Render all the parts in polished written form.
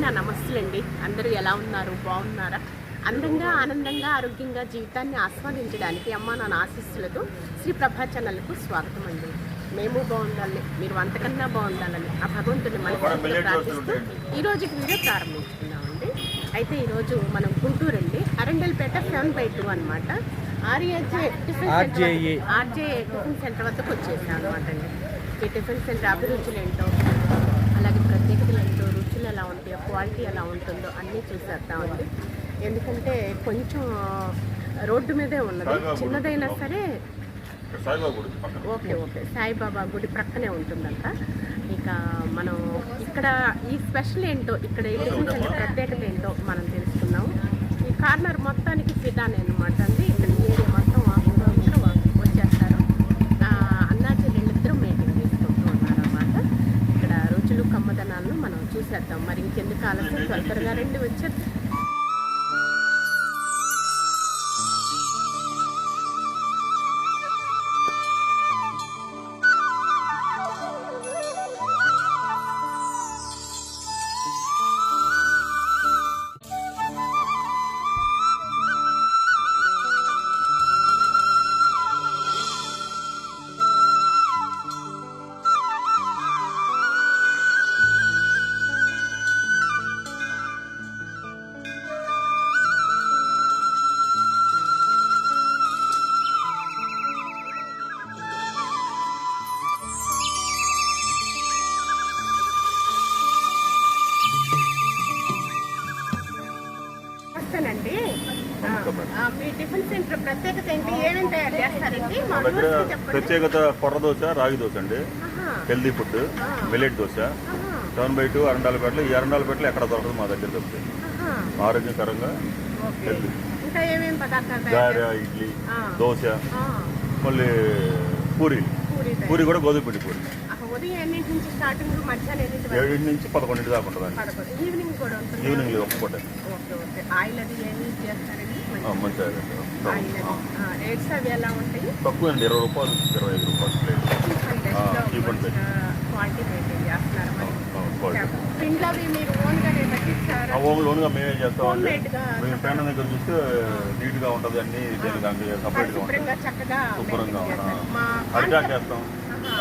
నా నమస్తులండి. అందరూ ఎలా ఉన్నారు? బాగున్నారా? అందంగా ఆనందంగా ఆరోగ్యంగా జీవితాన్ని ఆస్వాదించడానికి అమ్మ నా ఆశీస్సులతో శ్రీ ప్రభా ఛానల్కు స్వాగతం అండి. మేము బాగుండాలి, మీరు అంతకన్నా బాగుండాలని ఆ భగవంతుని మనస్ఫూర్తిగా ప్రార్థిస్తూ ఈరోజు వీడియో ప్రారంభించుకున్నామండి. అయితే ఈరోజు మనం గుంటూరు అండి, అరండల్పేట 7/2 అనమాట. ఆర్జే టిఫిన్ సెంటర్ వద్దకు వచ్చేసాం అనమాట అండి. ఈ టిఫిన్ సెంటర్ అభిరుచులు ఏంటో, అలాగే ప్రత్యేకతలు ఏంటో, రుచులు ఎలా ఉంటాయో, క్వాలిటీ ఎలా ఉంటుందో అన్నీ చూసేద్దామండి. ఎందుకంటే కొంచెం రోడ్డు మీదే ఉన్నది, చిన్నదైనా సరే. ఓకే సాయిబాబా గుడి ప్రక్కనే ఉంటుందంట. ఇక మనం ఇక్కడ ఈ స్పెషల్ ఏంటో, ఇక్కడ ఈ టిఫిన్ సెంటర్ ప్రత్యేకత ఏంటో మనం తెలుసుకున్నాము. ఈ కార్నర్ మొత్తానికి ఫిదానే అనమాట అండి. ఇక్కడ ఏరియా మొత్తం వచ్చేస్తారు. అన్నా చెల్లెళ్ళిద్దరూ మీటింగ్ చేసుకుంటూ ఉన్నారన్నమాట. ఇక్కడ రుచులు కమ్మదనాలను మనం చూసేద్దాం. మరి ఇంకెందుకు ఆలస్యం, త్వరగా రండి వచ్చేది. అండి మీ టిఫిన్ సెంటర్ ప్రత్యేకత ఏంటి? ఏమేమి తయారు చేస్తారండి? ప్రత్యేకత కొర్ర దోశ, రాగి దోశ అండి, హెల్దీ ఫుడ్, మిల్లెట్ దోశ. 7/2 అరండాలపేటలో. ఈ అరండాలపేటలో ఎక్కడ దొరకదు, మా దగ్గర దొరుకుతాయి. ఆరోగ్యకరంగా హెల్దీ. ఇంకా ఏమేమి పదార్థాలు? గారె, ఇడ్లీ, దోశ, మళ్ళీ పూరి కూడా గోధుమ పిండి పూరి. ఉదయం ఎన్నింటి నుంచి స్టార్టింగ్? మధ్యాహ్నం 7 నుంచి 11 దాకా ఉంటుందండి. ఈవినింగ్ కూడా ఉంటుంది. ఈవినింగ్ ఒక్క పూట. ఓకే. ఆయిల్ అది ఏమి చేస్తారండి? మంచి రేట్స్ అవి ఎలా ఉంటాయి? తక్కువ అండి, 20 రూపాయలు 25 రూపాయలు ప్లేట్. క్వాలిటీ మెయింటైన్ చేస్తున్నారు. పిండ్లు అవి మీరు ఓన్గా పెట్టిస్తారా? ఓన్గా మేమే చేస్తామండి. మేము పెండ దగ్గర చూస్తే నీట్ గా ఉంటుంది. అన్ని సపరేట్ గా చక్కగా శుభ్రంగా అరిటాకు వేస్తాం.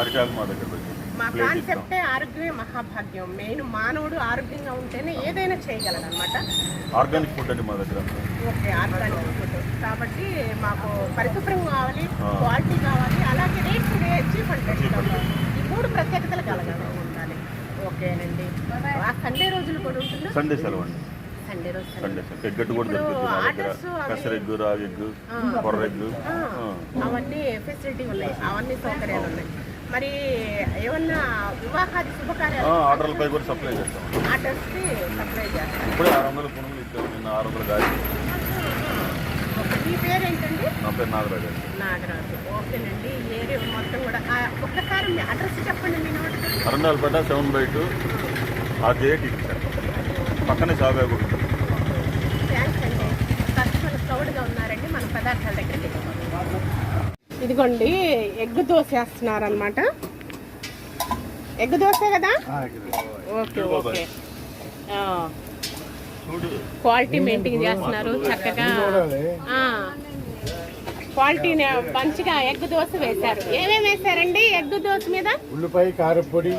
అరిటాకు మా దగ్గర వచ్చి మా కాన్సెప్టే ఆరోగ్యమే మహాభాగ్యం. మెయిన్ మానవుడు ఆరోగ్యంగా ఉంటేనే ఏదైనా చేయగలడు అనమాట. ఆర్గానిక్ ఫుడ్ అండి మా దగ్గర. ఓకే, ఆర్గానిక్ ఫుడ్ కాబట్టి మాకు పరిశుభ్రం కావాలి, క్వాలిటీ కావాలి, అలాగే రేట్స్ చీప్ అంటే ఈ 3 ప్రత్యేకతలు కలగాలి ఉండాలి. ఓకేనండి. ఆ సండే రోజులు కూడా ఉంటుందా? సండే సెలవు అండి. సండే రోజు ఎగ్గట్టు కూడా దొరుకుతుంది మా దగ్గర. పెసరెగ్గు, రాగెగ్గు, కొర్రెగ్గు, అవన్నీ ఫెసిలిటీ ఉన్నాయి, అవన్నీ సౌకర్యాలు ఉన్నాయి. మరి ఏమన్నా వివాహాది శుభకార్యాలు ఆర్డర్లపై కూడా సప్లై చేస్తాం. ఆర్డర్స్కి సప్లై చేస్తాం. ఇప్పుడు 600 పునుగులు ఇచ్చాము, నిన్న 600 గాలి. మీ పేరు ఏంటండి? నా పేరు నాగరాజు. ఓకేనండి. ఏరియా మొత్తం కూడా ఒక్కసారి మీ అడ్రస్ చెప్పండి. మీ నోటి అరండాలపేట 7/2 ఆర్జే టిఫిన్ సెంటర్ పక్కనే సాయిబాబా గుడి. థ్యాంక్స్ అండి. కస్టమర్లు ప్రౌడ్గా ఉన్నారండి మన పదార్థాల దగ్గరికి. ఇదిగోండి, ఎగ్ దోశ వేస్తున్నారు అనమాట. ఎగ్ దోశ కదా? ఓకే. క్వాలిటీ మెయింటైన్ చేస్తున్నారు చక్కగా. క్వాలిటీ మంచిగా ఎగ్ దోశ వేశారు. ఏమేమి వేశారండి ఎగ్ దోశ మీద? ఉల్లిపాయ, కారపొడి,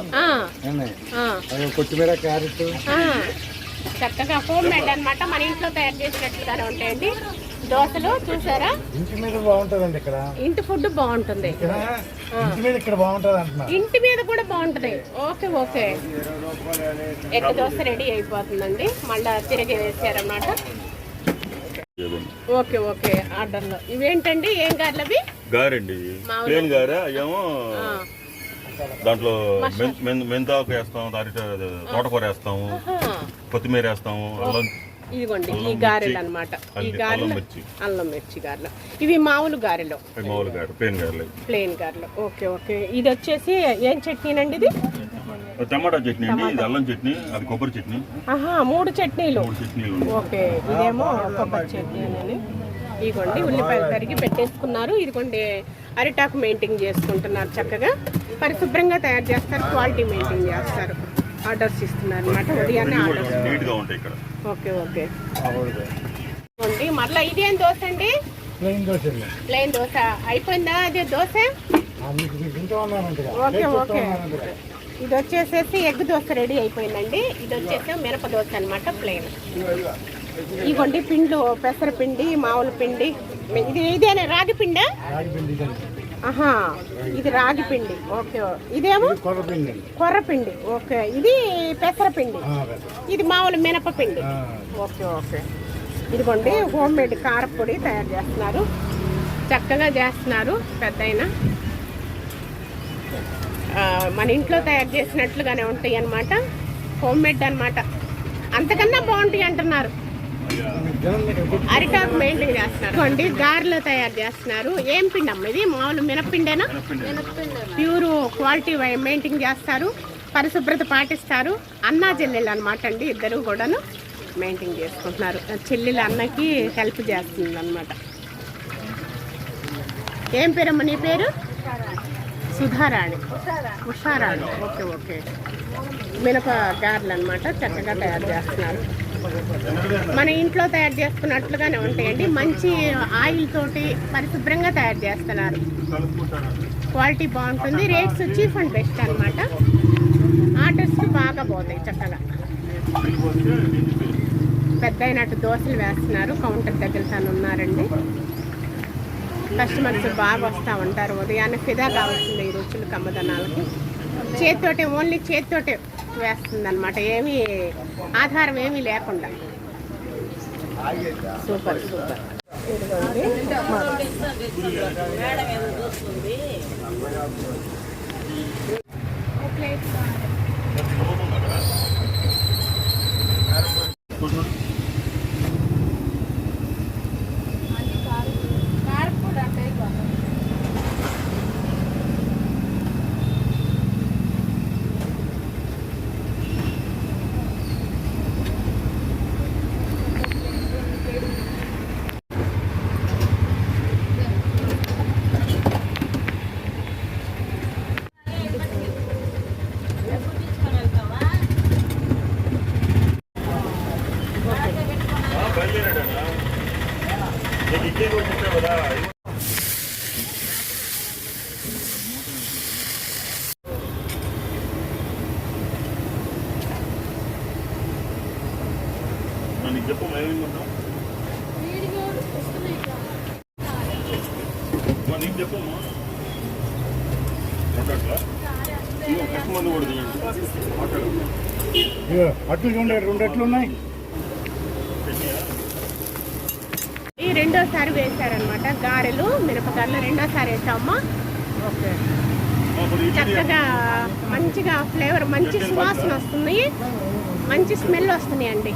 కొత్తిమీర, క్యారెట్. చక్కగా హోమ్ మేడ్ అనమాట, మన ఇంట్లో తయారు చేసినట్లుగానే ఉంటాయండి దోశలు. చూసారా? ఇంటి మీద బాగుంటదండి. ఇక్కడ ఇంటి ఫుడ్ బాగుంటుంది. ఇక్కడ బాగుంటది అంటున్నా. ఇంటి మీద కూడా బాగుంటది. ఓకే. ఎగ్ దోశ రెడీ అయిపోతుందండి. మళ్ళా తిరిగి వేసారన్నమాట. ఓకే. ఆర్డర్లో ఇవేంటండి? ఏం గారెలు అవి? గారండి, ప్లేన్ గారె. ఏమో దాంట్లో మెంతాకు వేస్తాం, తోటకూర వేస్తాము, కొత్తిమీర వేస్తాము, ఇదిగోండి ఈ గారెలు అనమాట. ఈ గారెలు అల్లం మిర్చి గారెలు. ఇవి మామూలు గారెలు, ప్లేన్ గారెలు. ఓకే. ఇది వచ్చేసి ఏం చట్నీనండి? ఇది టమాటా చట్నీ అండి, ఇది అల్లం చట్నీ, అది కొబ్బరి చట్నీ. 3 చట్నీలు. ఓకే, ఇదేమో కొబ్బరి చట్నీ అని. ఇదిగోండి ఉల్లిపాయలు తరిగి పెట్టేసుకున్నారు. ఇదిగోండి అరిటాకు మెయింటైన్ చేసుకుంటున్నారు. చక్కగా పరిశుభ్రంగా తయారు చేస్తారు, క్వాలిటీ మెయింటైన్ చేస్తారు. ఆర్డర్స్ ఇస్తున్నారు అనమాట, ఉదయాన్నే ఆర్డర్స్. నీట్గా ఉంటాయి ఇక్కడ. ఓకే ఓకే అండి. మరలా ఇదేం దోశ అండి? ప్లెయిన్ దోశ అండి. ప్లెయిన్ దోశ అయిపోయిందా? అదే దోశ. Okay okay. ఇది వచ్చేసేసి ఎగ్ దోశ రెడీ అయిపోయిందండి. ఇది వచ్చేసి మిరప దోశ అనమాట, ప్లెయిన్. ఇవ్వండి పిండ్లు, పెసరపిండి, మామూలు పిండి. ఇదేనా రాగి పిండా? ఆహా, ఇది రాగి పిండి. ఓకే. ఇదేమో కొర్రపిండి. ఓకే. ఇది పెసరపిండి, ఇది మామూలు మినపపిండి. Okay okay. ఇదిగోండి హోమ్ మేడ్ కారపొడి తయారు చేస్తున్నారు, చక్కగా చేస్తున్నారు. పెద్దయిన మన ఇంట్లో తయారు చేసినట్లుగానే ఉంటాయి అన్నమాట, హోమ్ మేడ్ అనమాట. అంతకన్నా బాగుంటాయి అంటున్నారు. అరిటాకు మెయింటైన్ చేస్తున్నారు అండి. గారెలు తయారు చేస్తున్నారు. ఏం పిండి అమ్మ ఇది? మామూలు మినప్పిండేనా? ప్యూర్ క్వాలిటీ మెయింటైన్ చేస్తారు, పరిశుభ్రత పాటిస్తారు. అన్నా చెల్లెలు అనమాట అండి, ఇద్దరు కూడాను మెయింటైన్ చేసుకుంటున్నారు. చెల్లెలు అన్నకి హెల్ప్ చేస్తుంది అనమాట. ఏం పేరమ్మ నీ పేరు? సుధారాణి. ఉషారాణి. Okay okay. మినప గారెలు అనమాట, చక్కగా తయారు చేస్తున్నారు. మన ఇంట్లో తయారు చేసుకున్నట్లుగానే ఉంటాయండి. మంచి ఆయిల్ తోటి పరిశుభ్రంగా తయారు చేస్తున్నారు. క్వాలిటీ బాగుంటుంది. రేట్స్ చీప్ అండ్ బెస్ట్ అనమాట. ఆర్డర్స్ బాగా పోతాయి చక్కగా. పెద్ద అయినట్టు దోశలు వేస్తున్నారు. కౌంటర్ దగ్గర తను ఉన్నారండి. కస్టమర్స్ బాగా వస్తూ ఉంటారు. ఉదయాన్నే ఫిదా కావాల్సింది ఈ రుచులు కమ్మదనాలకి. చేతితోటే, ఓన్లీ చేతితోటే వేస్తుంది అనమాట, ఏమీ ఆధారం ఏమీ లేకుండా. Super super. చెప్పు మేమేమంటాం? నీకు చెప్పమ్మా. మంది కూడా అట్లు చూడండి, రెండు అట్లు ఉన్నాయి. ఈ రెండోసారి వేశారనమాట గారెలు, మిరపకాయలు రెండోసారి వేసామమ్మా. ఓకే. చక్కగా మంచిగా ఫ్లేవర్, మంచి సువాసన వస్తుంది, మంచి స్మెల్ వస్తున్నాయి అండి.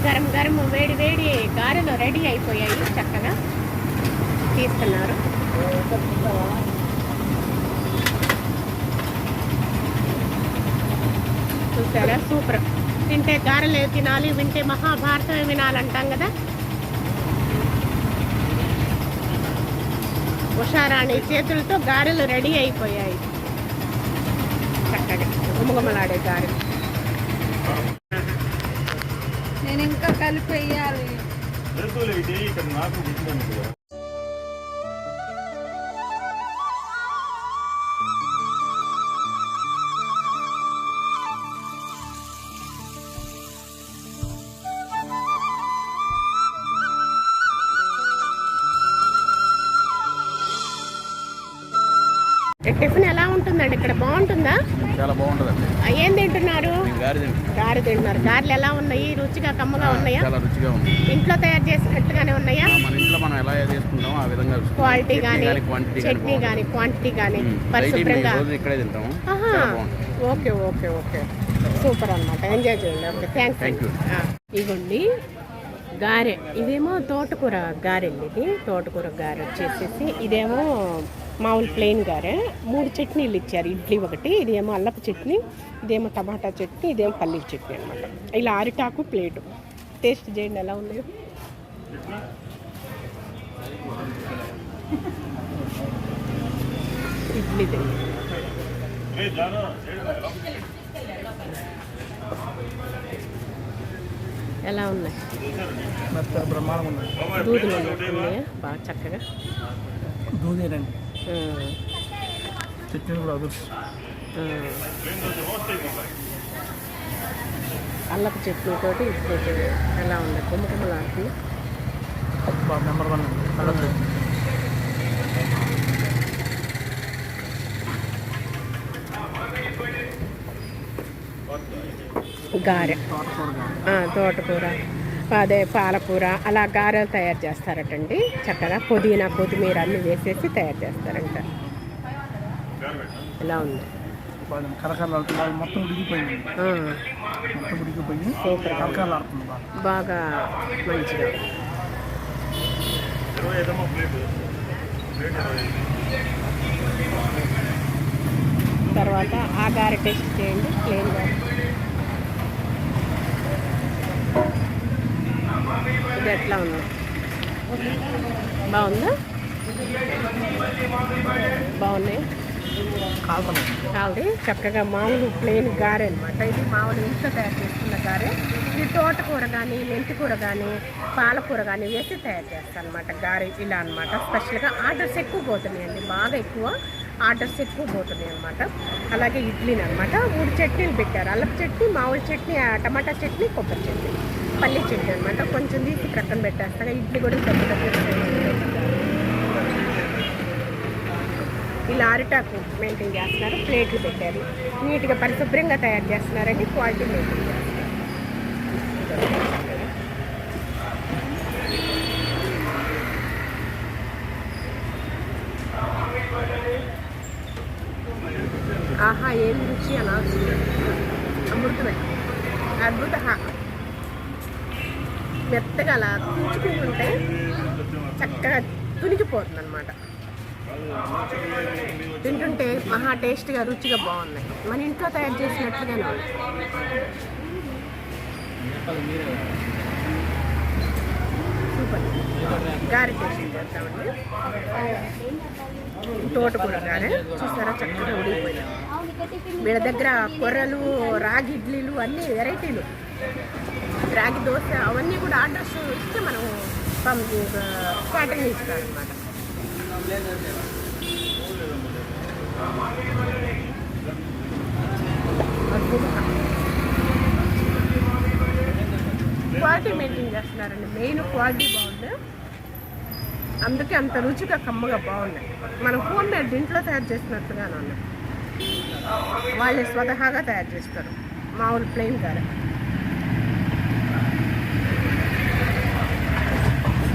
గరం గరం వేడి వేడి గారెలు రెడీ అయిపోయాయి, చక్కగా తీస్తున్నారు. చూసారా, సూపర్. తింటే గారెలు తినాలి, వింటే మహాభారతమే వినాలంటాం కదా. ఉషారాణి చేతులతో గారెలు రెడీ అయిపోయాయి, చక్కగా గుమగుమలాడే గారెలు. నేను ఇంకా కలిపి వేయాలి. ఇక్కడ నాకు టిఫిన్ ఎలా ఉంటుందండి ఇక్కడ? బాగుంటుందా? చాలా బాగుంటుందండి. ఏం తింటున్నారు? గారెలు తింటున్నారు. గారెలు ఎలా ఉన్నాయి? రుచిగా కమ్మగా ఉన్నాయా? చాలా రుచిగా ఉంది. ఇంట్లో తయారు చేసినట్టుగానే ఉన్నాయా? మన ఇంట్లో మనం ఎలా చేసుకుంటామో ఆ విధంగా క్వాలిటీ కానీ, చట్నీ కానీ, క్వాంటిటీ కానీ పరిశుభ్రంగా ఇక్కడే తింటాము. ఓకే ఓకే ఓకే సూపర్ అనమాట. ఎంజాయ్ చేయండి. Okay thanks. Thank you. ఇగోండి గారె, ఇదేమో తోటకూర గారె అండి. ఇది తోటకూర గారె వచ్చేసేసి ఇదేమో మామూలు ప్లెయిన్ గారె. 3 చట్నీలు ఇచ్చారు, ఇడ్లీ ఒకటి, ఇదేమో అల్లపు చట్నీ, ఇదేమో టమాటా చట్నీ, ఇదేమో పల్లీల చట్నీ అనమాట. ఇలా అరిటాకు ప్లేటు. టేస్ట్ చేయండి ఎలా ఉన్నాయో. ఇడ్లీ తిండి ఎలా ఉన్నాయి? బ్రహ్మాండం ఉన్నాయి. దూదులు ఉన్నాయా బాగా చక్కగా? దూదేనండి, ఆ, చట్నీ కూడా అదృష్టం. ఆ. అల్లపు చట్నీ తోటి ఇడ్లీ ఎలా ఉంది? కుమ్మకుమ్మలాడుతుంది. నెంబర్ 1 అండి. గారె, తోటకూర, అదే పాలకూర, అలా గారెలు తయారు చేస్తారటండి. చక్కగా పుదీనా కొత్తిమీర అన్నీ వేసేసి తయారు చేస్తారంట. ఎలా ఉంది? కరకరలాడుతుంది, మొత్తం ఉడికిపోయింది. మొత్తం ఉడికిపోయి సూపర్, కరకరలాడుతుంది బాగా మంచిగా. తర్వాత ఆ గారె టేస్ట్ చేయండి, ప్లేన్ గారె. ఇది ఎట్లా ఉంది? బాగుందా? బాగున్నాయి. కావాలి చక్కగా మామూలు ప్లెయిన్ గారె అనమాట. ఇది మామూలు ఇంట్లో తయారు చేసుకున్న గారె. ఇది తోటకూర కానీ, మెంతికూర కానీ, పాలకూర కానీ వేసి తయారు చేస్తాను అనమాట గారె. ఇలా అనమాట. స్పెషల్గా ఆర్డర్స్ ఎక్కువ పోతున్నాయండి, బాగా ఎక్కువ ఆర్డర్స్ ఎక్కువ పోతున్నాయి అనమాట. అలాగే ఇడ్లీని అనమాట 3 చట్నీలు పెట్టారు. అల్లపు చట్నీ, మామూలు చట్నీ, టమాటా చట్నీ, కొబ్బరి చట్నీ, పల్లి చట్నీ అనమాట. కొంచెం తీసి ప్రక్కన పెట్టేస్తాగా. ఇడ్లీ కూడా ఇలా అరిటాకు మెయింటైన్ చేస్తున్నారు. ప్లేట్లు పెట్టారు, నీట్గా పరిశుభ్రంగా తయారు చేస్తున్నారండి. క్వాలిటీ మెయింటైన్ చేస్తారు. ఆహా ఏం రుచి అనాల్సి, అమృతమే, అద్భుత. మెత్తగా అలా తుంచుకుంటుంటే చక్కగా తునిగిపోతుంది అనమాట. తింటుంటే మహా టేస్ట్గా రుచిగా బాగున్నాయి. మన ఇంట్లో తయారు చేసినట్లుగానే ఉంది. సూపర్. గారె టేస్ట్ చేద్దామండి. తోటకూర గారె చూసారా, చక్కగా ఉడికిపోయాయి. వీళ్ళ దగ్గర కొర్రలు, రాగి ఇడ్లీలు, అన్ని వెరైటీలు, రాగి దోశ అవన్నీ కూడా ఆర్డర్స్ ఇస్తే మనం క్యాటరింగ్ ఇస్తారనమాట. క్వాలిటీ మెయింటైన్ చేస్తున్నారండి. మెయిన్ క్వాలిటీ బాగుంది, అందుకే అంత రుచిగా కమ్మగా బాగున్నాయి. మనం హోమ్ మేడ్ ఇంట్లో తయారు చేసినట్టుగానే ఉన్నాయి. వాళ్ళే స్వతహాగా తయారు చేస్తారు మామూలు ప్లెయిన్ గారె.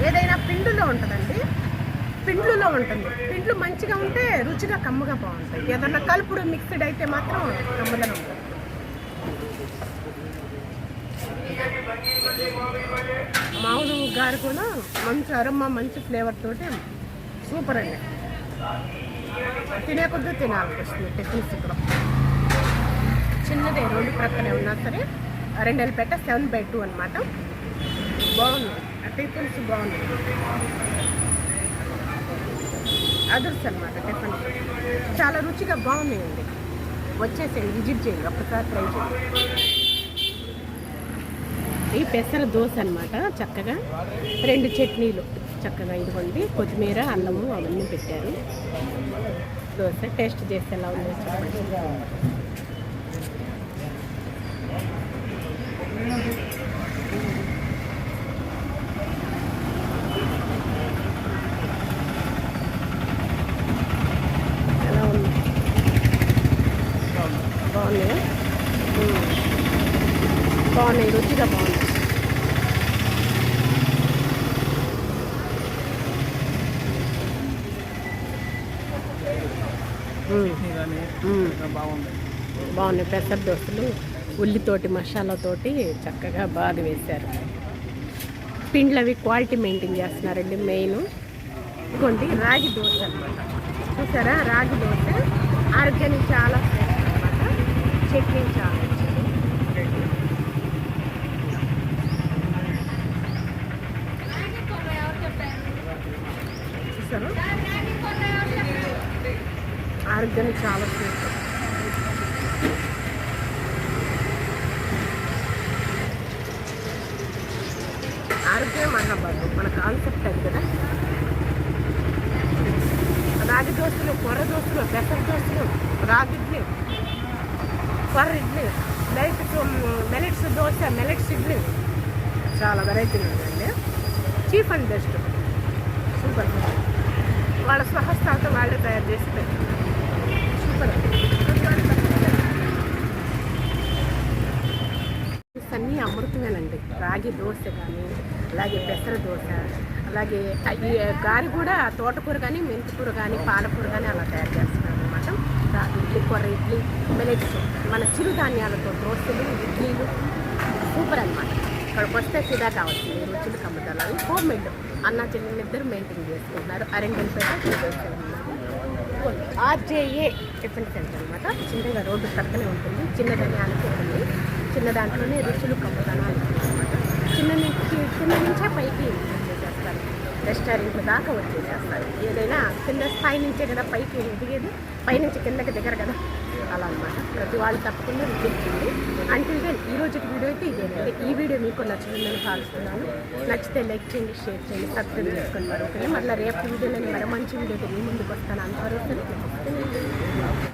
ఏదైనా పిండిలో ఉంటుందండి, పిండ్లులో ఉంటుంది. పిండ్లు మంచిగా ఉంటే రుచిగా కమ్మగా బాగుంటాయి. ఏదన్నా కలుపుడు మిక్స్డ్ అయితే మాత్రం కమ్మదనం ఉంటుంది. మామూలు గారి కూడా మంచి అరమ్మ, మంచి ఫ్లేవర్ తోటి సూపర్ అండి. తినే కొద్దీ తినాలనిపిస్తుంది. టిఫిన్స్ ఇక్కడ చిన్నదే, 2 ప్రక్కనే ఉన్నా సరే 2 పెట్ట 7/2 అనమాట. బాగుంది టిఫిన్స్, బాగుంది. అదర్స్ అనమాట టిఫిన్ చాలా రుచిగా బాగున్నాయండి. వచ్చేసేయండి, విజిట్ చేయండి, ఒక్కసారి ట్రై చేయండి. ఈ పెసర దోశ అనమాట. చక్కగా 2 చట్నీలు చక్కగా ఇదిగోండి, కొత్తిమీర, అల్లము అవన్నీ పెట్టారు. దోశ టేస్ట్ చేస్తే ఎలా ఉందో చెప్పండి. ఎలా ఉంది? బాగున్నాయా? బాగున్నాయి, రుచిగా బాగున్నాయి. కానీ బాగుంది. బాగున్నాయి పెసర దోశలు. ఉల్లితోటి మసాలాతోటి చక్కగా బాగా వేశారు. పిండ్లు అవి క్వాలిటీ మెయింటైన్ చేస్తున్నారండి. మెయిన్ ఇదిగోండి రాగి దోశ అనమాట. చూసారా, రాగి దోశ ఆరోగ్యానికి చాలా శ్రేష్టం అనమాట. చట్నీ చాలా ఇచ్చింది. చూసారు, ఆరోగ్యానికి చాలా శ్రేష్టం. ఆరోగ్యం మహాభాగ్యం మన కాన్సెప్ట్ అది కదా. రాగి దోశలు, కొర్ర దోశలు, పెసర దోశలు, రాగి ఇడ్లీ, కొర్ర ఇడ్లీ, మెలెట్స్ దోశ, మెలెట్స్ ఇడ్లీ, చాలా వెరైటీలు ఉన్నాయండి. Cheap and best, super. వాళ్ళ స్వహస్తాలతో వాళ్ళే తయారు చేసి పెట్టారు. సూపర్. అన్నీ అమృతమేనండి. రాగి దోశ కానీ, అలాగే పెసర దోశ, అలాగే ఈ గారి కూడా తోటకూర కానీ, మెంతికూర కానీ, పాలకూర కానీ అలా తయారు చేస్తున్నారు అనమాట. రాగి ఇడ్లీ, కొర్ర ఇడ్లీ, మిలెట్స్, మన చిరుధాన్యాలతో దోశలు, ఇడ్లీలు సూపర్ అనమాట. ఇక్కడికి వస్తే ఫిదా కావాల్సింది. రుచులు కమ్ముదలాలు హోమ్ మేడ్ అన్న చెల్లెలు ఇద్దరు మెయింటైన్ చేసుకుంటున్నారు. అరెంగల్పేట ఆర్జేఏ టిఫిన్ సెంటర్ అనమాట. చిన్నగా రోడ్డు పక్కనే ఉంటుంది. చిన్న ధనియాలకు ఉంటుంది. చిన్న దాంట్లోనే రుచులు కమ్ముదనాలు అనమాట. చిన్న నుంచే పైకి చేసేస్తారు. రెస్టారెంట్ దాకా వచ్చేసేస్తారు. ఏదైనా కింద స్థాయి నుంచే కదా పైకి దిగేది, పైనుంచి కిందకి దిగరు కదా, అలా అనమాట. ప్రతి వాళ్ళు తప్పకుండా రుచించింది. అంటిల్ దెన్ ఈ రోజుకి వీడియో అయితే ఇదేనండి. ఈ వీడియో మీకు నచ్చిందని భావిస్తున్నాను. నచ్చితే లైక్ చేయండి, షేర్ చేయండి, సబ్స్క్రైబ్ చేసుకొని మరొకటి. మళ్ళీ రేపు వీడియోలో మరో మంచి వీడియోతో మీ ముందుకు వస్తాను. అంతవరకు